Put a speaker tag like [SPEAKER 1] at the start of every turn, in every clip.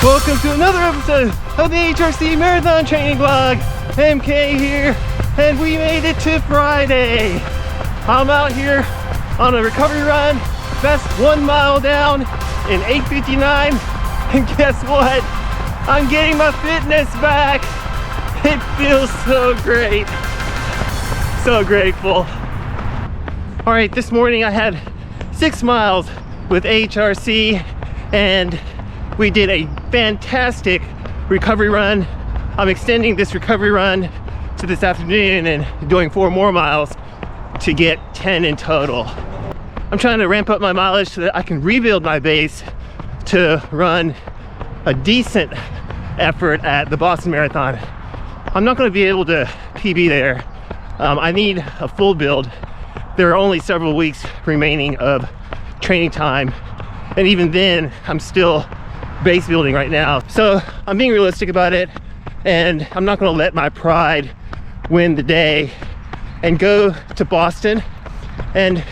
[SPEAKER 1] Welcome to another episode of the AHRC Marathon Training Vlog. MK here, and we made it to Friday. I'm out here on a recovery run, best 1 mile down in 8:59, and guess what? I'm getting my fitness back. It feels so great. So grateful. All right, this morning I had 6 miles with AHRC, and we did a fantastic recovery run. I'm extending this recovery run to this afternoon and doing 4 more miles to get 10 in total. I'm trying to ramp up my mileage so that I can rebuild my base to run a decent effort at the Boston Marathon. I'm not going to be able to PB there. I need a full build. There are only several weeks remaining of training time, and even then I'm still base building right now. So I'm being realistic about it, and I'm not going to let my pride win the day and go to Boston and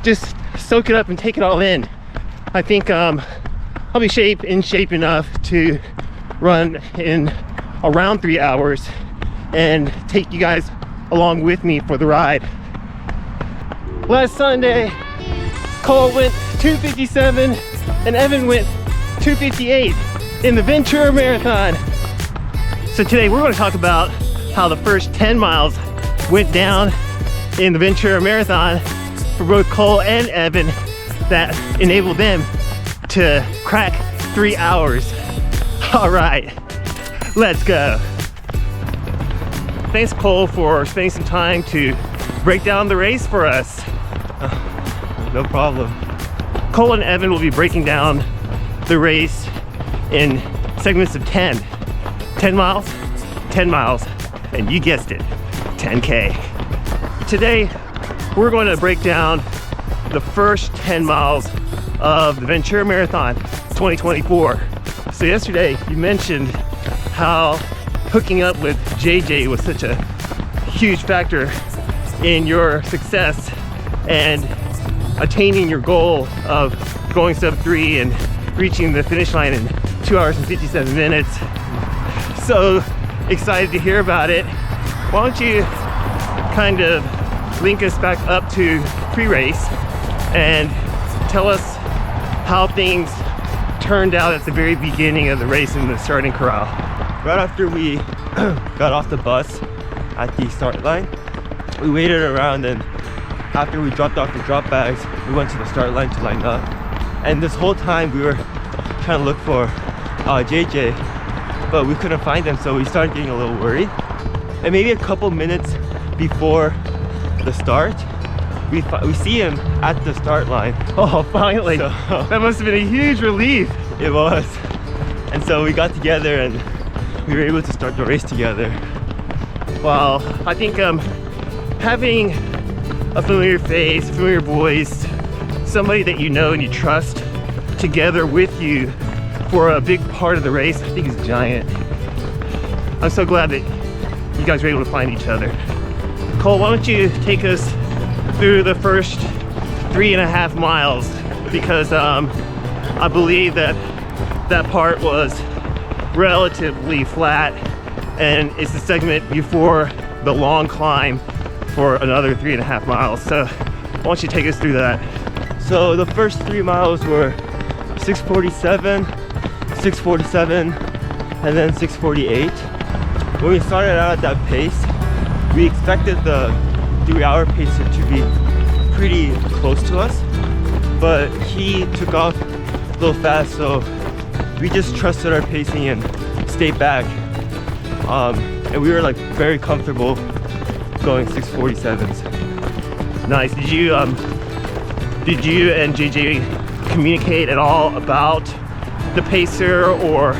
[SPEAKER 1] just soak it up and take it all in. I think I'll be in shape enough to run in around 3 hours and take you guys along with me for the ride. Last Sunday, Cole went 2:57 and Evan went 2:58 in the Ventura Marathon. So today we're going to talk about how the first 10 miles went down in the Ventura Marathon for both Cole and Evan, that enabled them to crack 3 hours. All right, let's go. Thanks, Cole, for spending some time to break down the race for us.
[SPEAKER 2] No problem.
[SPEAKER 1] Cole and Evan will be breaking down the race in segments of 10 miles, 10 miles, and you guessed it, 10K. Today, we're going to break down the first 10 miles of the Ventura Marathon 2024. So yesterday, you mentioned how hooking up with JJ was such a huge factor in your success and attaining your goal of going sub-3 and reaching the finish line in 2 hours and 57 minutes. So excited to hear about it. Why don't you kind of link us back up to pre-race and tell us how things turned out at the very beginning of the race in the starting corral.
[SPEAKER 2] Right after we got off the bus at the start line, we waited around, and after we dropped off the drop bags, we went to the start line to line up. And this whole time we were trying to look for JJ, but we couldn't find him, so we started getting a little worried. And maybe a couple minutes before the start, we see him at the start line.
[SPEAKER 1] Oh, finally. So, that must have been a huge relief.
[SPEAKER 2] It was. And so we got together and we were able to start the race together.
[SPEAKER 1] Wow, I think having a familiar face, a familiar voice, somebody that you know and you trust together with you for a big part of the race, I think is giant. I'm so glad that you guys were able to find each other. Cole, why don't you take us through the first 3.5 miles, because I believe that part was relatively flat, and it's the segment before the long climb for another 3.5 miles. So why don't you take us through that?
[SPEAKER 2] So the first 3 miles were 6:47, 6:47, and then 6:48. When we started out at that pace, we expected the 3 hour pacer to be pretty close to us, but he took off a little fast, so we just trusted our pacing and stayed back. And we were like very comfortable going 6:47s.
[SPEAKER 1] Nice. Did you and JJ communicate at all about the pacer or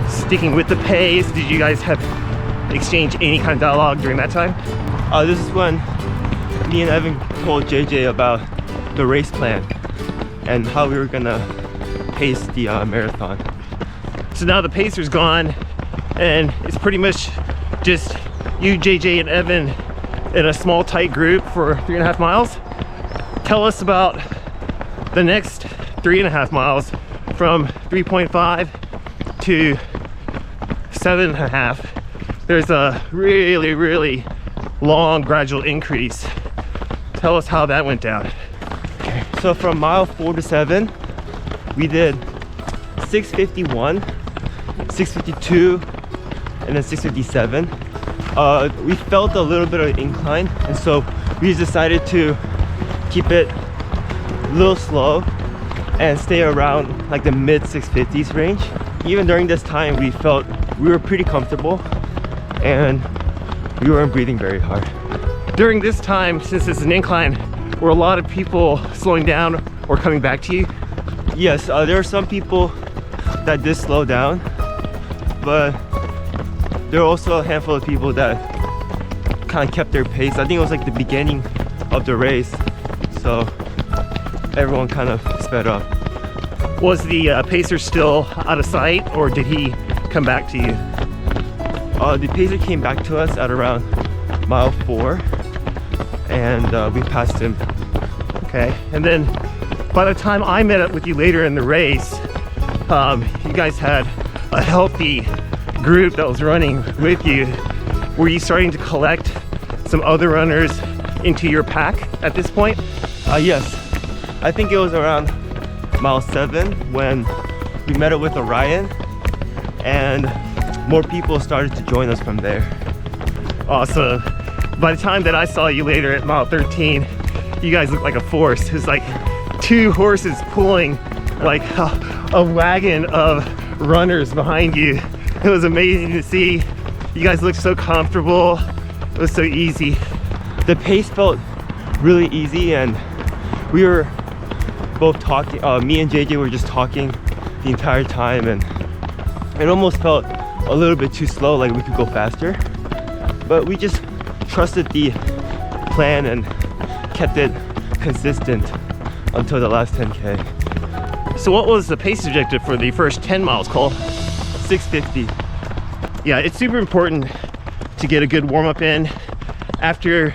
[SPEAKER 1] sticking with the pace? Did you guys have exchanged any kind of dialogue during that time?
[SPEAKER 2] This is when me and Evan told JJ about the race plan and how we were gonna pace the marathon.
[SPEAKER 1] So now the pacer's gone, and it's pretty much just you, JJ, and Evan in a small, tight group for 3.5 miles. Tell us about the next 3.5 miles from 3.5 to 7.5, there's a really, really long gradual increase. Tell us how that went down.
[SPEAKER 2] So from mile 4 to 7, we did 6:51, 6:52, and then 6:57. We felt a little bit of incline, and so we decided to keep it a little slow and stay around like the mid 650s range. Even during this time, we felt we were pretty comfortable and we weren't breathing very hard.
[SPEAKER 1] During this time, since it's an incline, were a lot of people slowing down or coming back to you?
[SPEAKER 2] Yes, there are some people that did slow down, but there are also a handful of people that kind of kept their pace. I think it was like the beginning of the race, so everyone kind of sped up.
[SPEAKER 1] Was the pacer still out of sight, or did he come back to you?
[SPEAKER 2] The pacer came back to us at around mile 4, and we passed him.
[SPEAKER 1] Okay, and then by the time I met up with you later in the race, you guys had a healthy group that was running with you. Were you starting to collect some other runners into your pack at this point?
[SPEAKER 2] Yes, I think it was around mile 7 when we met up with Orion, and more people started to join us from there.
[SPEAKER 1] Awesome. By the time that I saw you later at mile 13, you guys looked like a force. It was like 2 horses pulling like a wagon of runners behind you. It was amazing to see. You guys looked so comfortable. It was so easy.
[SPEAKER 2] The pace felt really easy, and we were both talking. Me and JJ were just talking the entire time, and it almost felt a little bit too slow, like we could go faster. But we just trusted the plan and kept it consistent until the last 10K.
[SPEAKER 1] So what was the pace objective for the first 10 miles, Cole?
[SPEAKER 2] 6:50.
[SPEAKER 1] Yeah, it's super important to get a good warm-up in after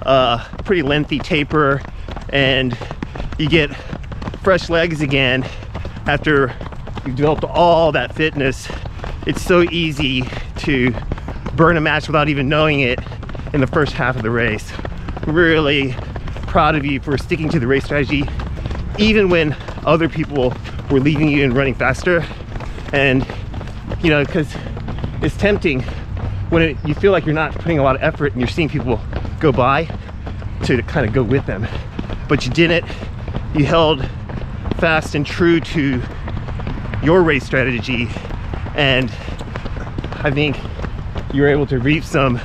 [SPEAKER 1] a pretty lengthy taper, and you get fresh legs again after you've developed all that fitness. It's so easy to burn a match without even knowing it in the first half of the race. Really proud of you for sticking to the race strategy even when other people were leaving you and running faster. And you know, because it's tempting when you feel like you're not putting a lot of effort and you're seeing people go by to kind of go with them, but you didn't. You held fast and true to your race strategy, and I think you were able to reap some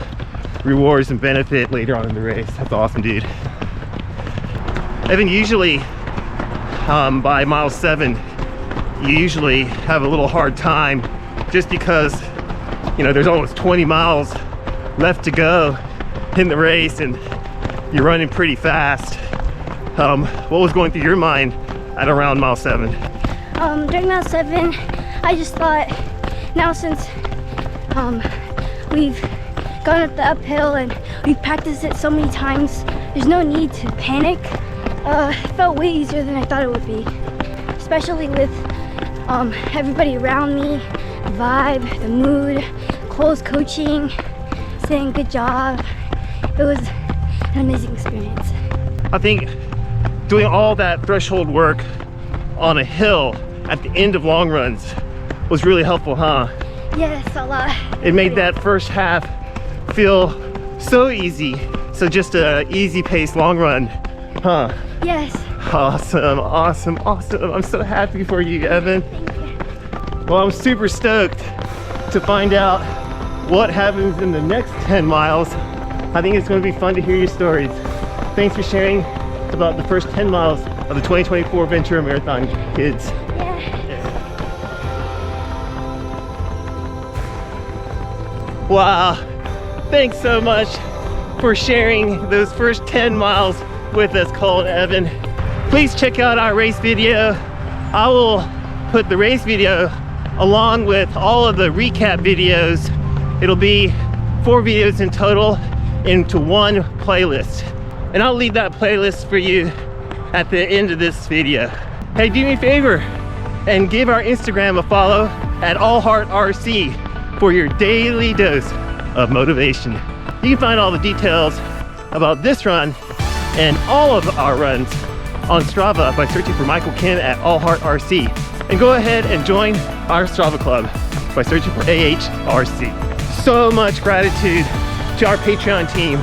[SPEAKER 1] rewards and benefit later on in the race. That's awesome, dude. Evan, usually by mile 7 you usually have a little hard time just because, you know, there's almost 20 miles left to go in the race and you're running pretty fast. What was going through your mind at around mile 7?
[SPEAKER 3] During mile 7, I just thought, now since we've gone up the uphill and we've practiced it so many times, there's no need to panic. It felt way easier than I thought it would be, especially with everybody around me, the vibe, the mood, Cole's coaching, saying good job. It was an amazing experience.
[SPEAKER 1] I think doing all that threshold work on a hill at the end of long runs was really helpful, huh?
[SPEAKER 3] Yes, a lot.
[SPEAKER 1] It made that first half feel so easy. So just a easy pace long run, huh?
[SPEAKER 3] Yes.
[SPEAKER 1] Awesome, awesome, awesome. I'm so happy for you, Evan.
[SPEAKER 3] Thank you.
[SPEAKER 1] Well, I'm super stoked to find out what happens in the next 10 miles. I think it's going to be fun to hear your stories. Thanks for sharing about the first 10 miles of the 2024 Ventura Marathon, kids. Wow, thanks so much for sharing those first 10 miles with us, Cole and Evan. Please check out our race video. I will put the race video along with all of the recap videos. It'll be 4 videos in total into one playlist. And I'll leave that playlist for you at the end of this video. Hey, do me a favor and give our Instagram a follow at AHRC for your daily dose of motivation. You can find all the details about this run and all of our runs on Strava by searching for Michael Kim at AHRC. And go ahead and join our Strava club by searching for AHRC. So much gratitude to our Patreon team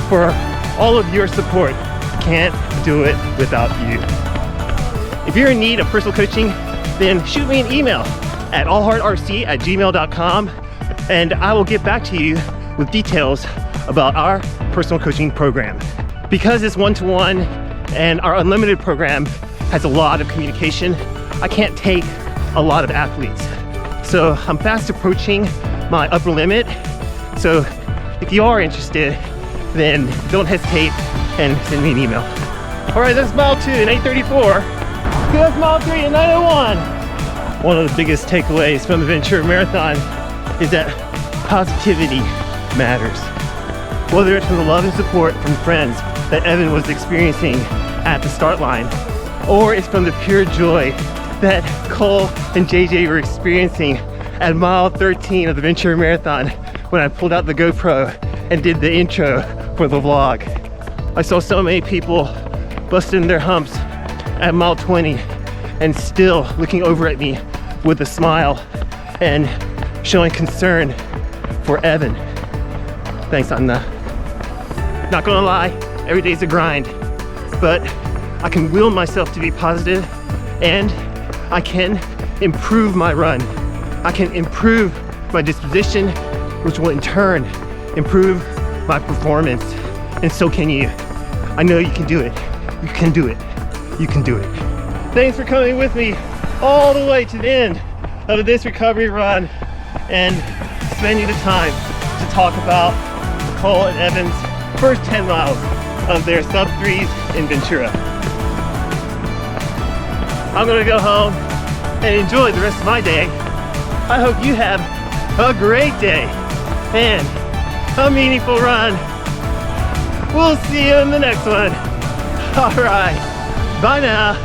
[SPEAKER 1] for all of your support. Can't do it without you. If you're in need of personal coaching, then shoot me an email at allheartrc@gmail.com and I will get back to you with details about our personal coaching program. Because it's one-to-one and our unlimited program has a lot of communication, I can't take a lot of athletes. So I'm fast approaching my upper limit. So if you are interested, then don't hesitate and send me an email. All right, that's mile 2 in 8:34. That's mile 3 in 9:01. One of the biggest takeaways from the Ventura Marathon is that positivity matters. Whether it's from the love and support from friends that Evan was experiencing at the start line, or it's from the pure joy that Cole and JJ were experiencing at mile 13 of the Ventura Marathon when I pulled out the GoPro and did the intro for the vlog. I saw so many people busting their humps at mile 20 and still looking over at me with a smile and showing concern for Evan. Thanks, Anita. Not gonna lie, every day's a grind, but I can will myself to be positive and I can improve my run. I can improve my disposition, which will in turn improve my performance, and so can you. I know you can do it. You can do it. You can do it. Thanks for coming with me all the way to the end of this recovery run and spending the time to talk about Cole and Evan's first 10 miles of their sub 3s in Ventura. I'm gonna go home and enjoy the rest of my day. I hope you have a great day and a meaningful run. We'll see you in the next one. All right, bye now.